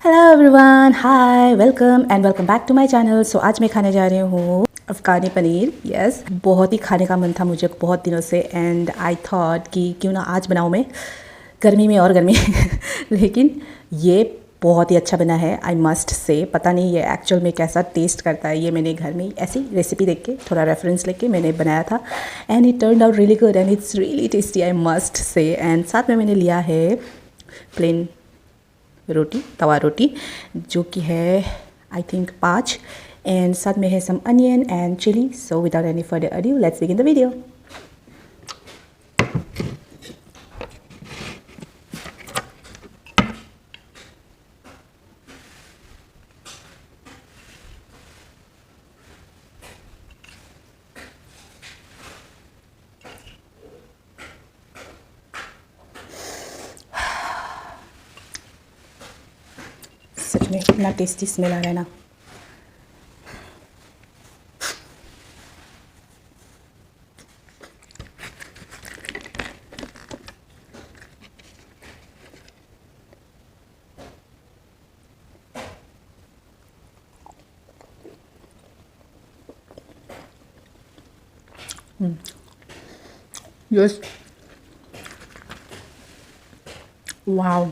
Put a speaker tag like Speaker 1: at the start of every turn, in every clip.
Speaker 1: Hello everyone, hi, welcome and welcome back to my channel. So आज मैं खाने जा रही हूँ अफ़गानी पनीर। यस, बहुत ही खाने का मन था मुझे बहुत दिनों से एंड आई थॉट कि क्यों ना आज बनाऊँ मैं, गर्मी में और गर्मी लेकिन ये बहुत ही अच्छा बना है, आई मस्ट से। पता नहीं ये एक्चुअल में कैसा टेस्ट करता है, ये मैंने घर में ऐसी रेसिपी देख के थोड़ा रेफरेंस लेके मैंने बनाया था and it turned out really good and it's really tasty, I must से। एंड साथ में मैंने लिया है प्लेन रोटी, तवा रोटी, जो कि है आई थिंक 5 एंड साथ में है some onion and chilli. So without any further adieu let's begin the video. सच में इतना टेस्टी स्मेल आ रहा है ना। Yes, wow,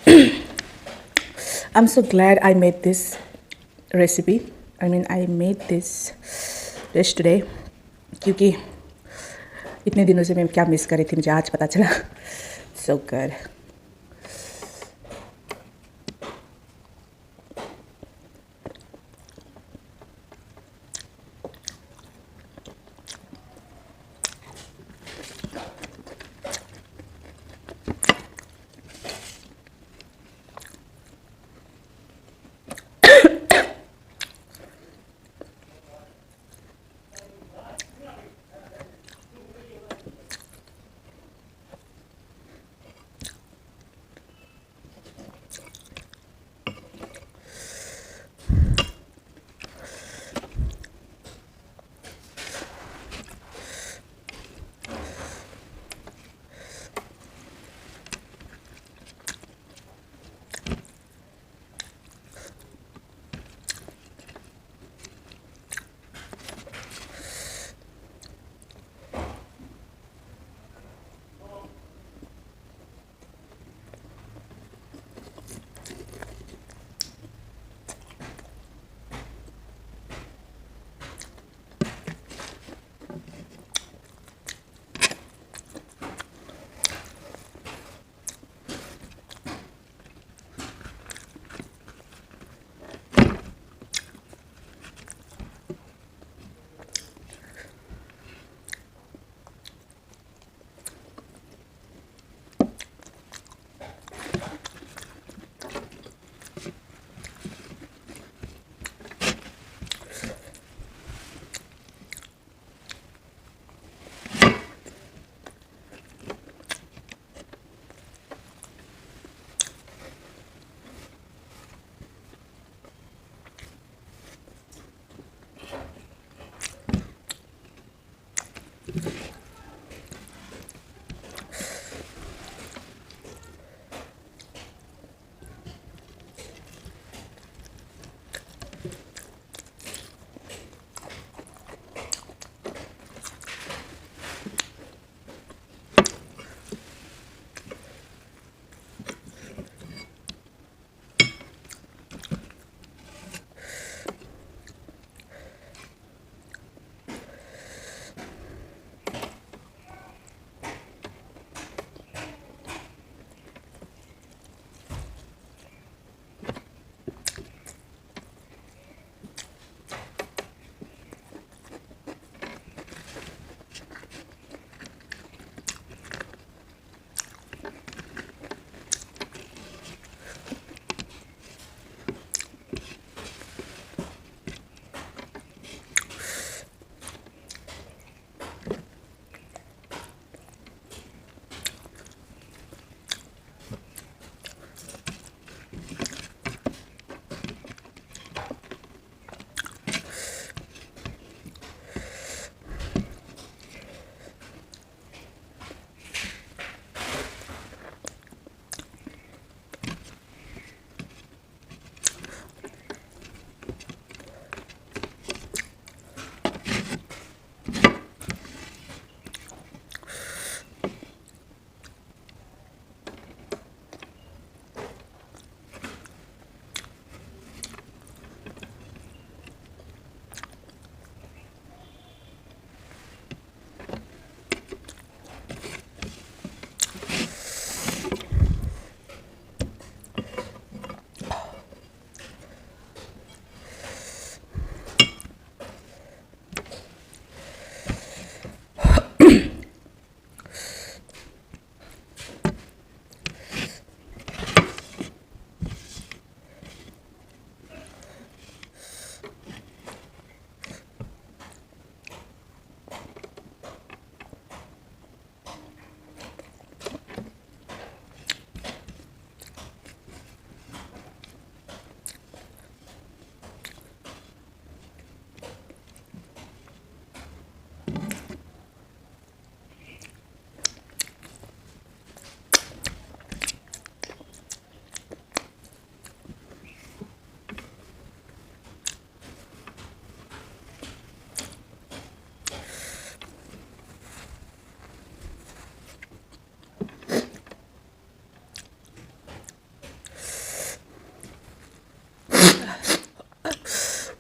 Speaker 1: I'm so glad I made this recipe. I mean, I made this dish today क्योंकि इतने दिनों से मैं क्या मिस कर रही थी मुझे आज पता चला. So good.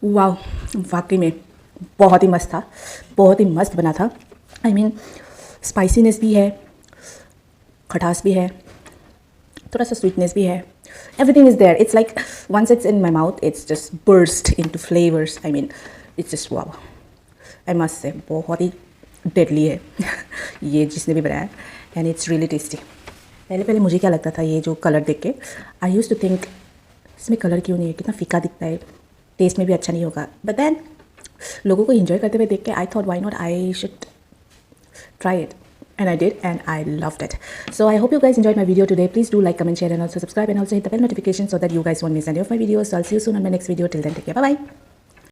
Speaker 1: वाह, वाकई में बहुत ही मस्त था, बहुत ही मस्त बना था। आई मीन स्पाइसीनेस भी है, खटास भी है, थोड़ा सा स्वीटनेस भी है। Everything is there. It's like once it's in my mouth it's just burst into flavours. I mean it's just wow. I must say बहुत ही डेडली है ये जिसने भी बनाया, एंड इट्स रियली टेस्टी। पहले पहले मुझे क्या लगता था ये जो कलर देख के, आई यूज़ टू थिंक इसमें कलर क्यों नहीं है, कितना फीका दिखता है, टेस्ट में भी अच्छा नहीं होगा। बट देन लोगों को एंजॉय करते हुए देख के I thought why not, I should try it, and I did, and I loved it. So I hope you guys enjoyed my video today. Please do like, comment, share, and also subscribe, and also hit the bell notification so that you guys won't miss any of my videos. So I'll see you soon on my next video. Till then, take care. Bye bye.